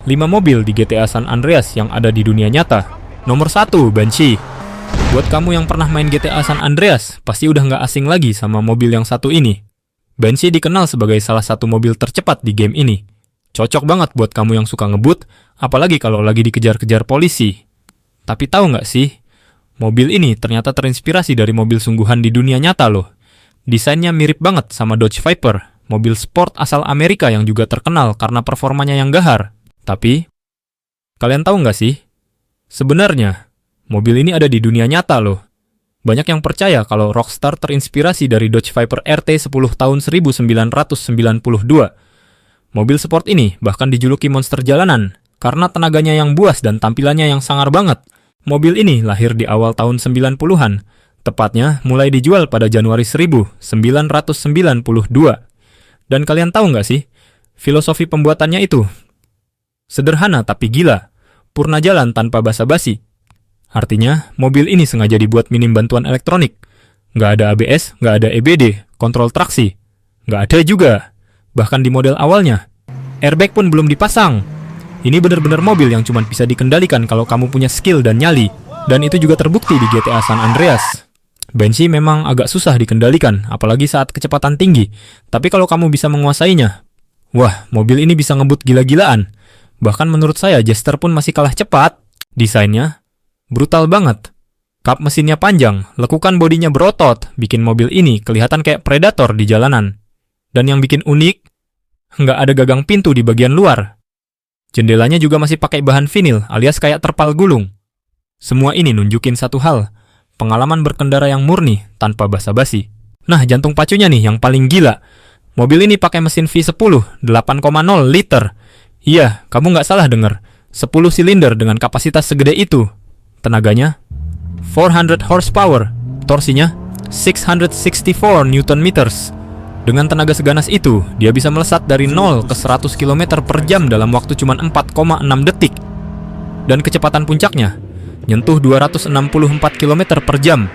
5 mobil di GTA San Andreas yang ada di dunia nyata. Nomor 1, Banshee. Buat kamu yang pernah main GTA San Andreas, pasti udah nggak asing lagi sama mobil yang satu ini. Banshee dikenal sebagai salah satu mobil tercepat di game ini. Cocok banget buat kamu yang suka ngebut, apalagi kalau lagi dikejar-kejar polisi. Tapi tahu nggak sih, mobil ini ternyata terinspirasi dari mobil sungguhan di dunia nyata loh. Desainnya mirip banget sama Dodge Viper, mobil sport asal Amerika yang juga terkenal karena performanya yang gahar. Tapi, kalian tahu nggak sih? Sebenarnya, mobil ini ada di dunia nyata loh. Banyak yang percaya kalau Rockstar terinspirasi dari Dodge Viper RT 10 tahun 1992. Mobil sport ini bahkan dijuluki monster jalanan karena tenaganya yang buas dan tampilannya yang sangar banget. Mobil ini lahir di awal tahun 90-an, tepatnya mulai dijual pada Januari 1992. Dan kalian tahu nggak sih, filosofi pembuatannya itu? Sederhana tapi gila, purna jalan tanpa basa-basi. Artinya, mobil ini sengaja dibuat minim bantuan elektronik. Nggak ada ABS, nggak ada EBD, kontrol traksi. Nggak ada juga. Bahkan di model awalnya, airbag pun belum dipasang. Ini benar-benar mobil yang cuma bisa dikendalikan kalau kamu punya skill dan nyali. Dan itu juga terbukti di GTA San Andreas. Banshee memang agak susah dikendalikan, apalagi saat kecepatan tinggi. Tapi kalau kamu bisa menguasainya, wah, mobil ini bisa ngebut gila-gilaan. Bahkan menurut saya, Jester pun masih kalah cepat. Desainnya brutal banget. Kap mesinnya panjang, lekukan bodinya berotot, bikin mobil ini kelihatan kayak predator di jalanan. Dan yang bikin unik, nggak ada gagang pintu di bagian luar. Jendelanya juga masih pakai bahan vinil alias kayak terpal gulung. Semua ini nunjukin satu hal, pengalaman berkendara yang murni tanpa basa-basi. Nah, jantung pacunya nih yang paling gila. Mobil ini pakai mesin V10 8,0 liter. Iya, kamu nggak salah dengar. 10 silinder dengan kapasitas segede itu. Tenaganya 400 horsepower, torsinya 664 Newton meters. Dengan tenaga seganas itu, dia bisa melesat dari 0 ke 100 km per jam dalam waktu cuma 4,6 detik. Dan kecepatan puncaknya nyentuh 264 km per jam.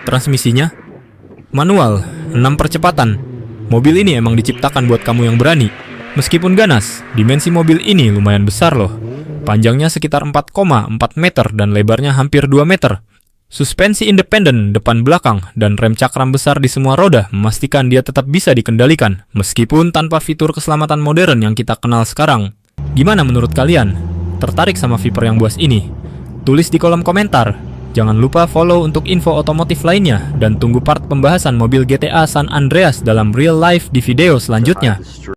Transmisinya manual, 6 percepatan. Mobil ini emang diciptakan buat kamu yang berani. Meskipun ganas, dimensi mobil ini lumayan besar loh. Panjangnya sekitar 4,4 meter dan lebarnya hampir 2 meter. Suspensi independen depan belakang dan rem cakram besar di semua roda memastikan dia tetap bisa dikendalikan, meskipun tanpa fitur keselamatan modern yang kita kenal sekarang. Gimana menurut kalian? Tertarik sama Viper yang buas ini? Tulis di kolom komentar. Jangan lupa follow untuk info otomotif lainnya dan tunggu part pembahasan mobil GTA San Andreas dalam real life di video selanjutnya.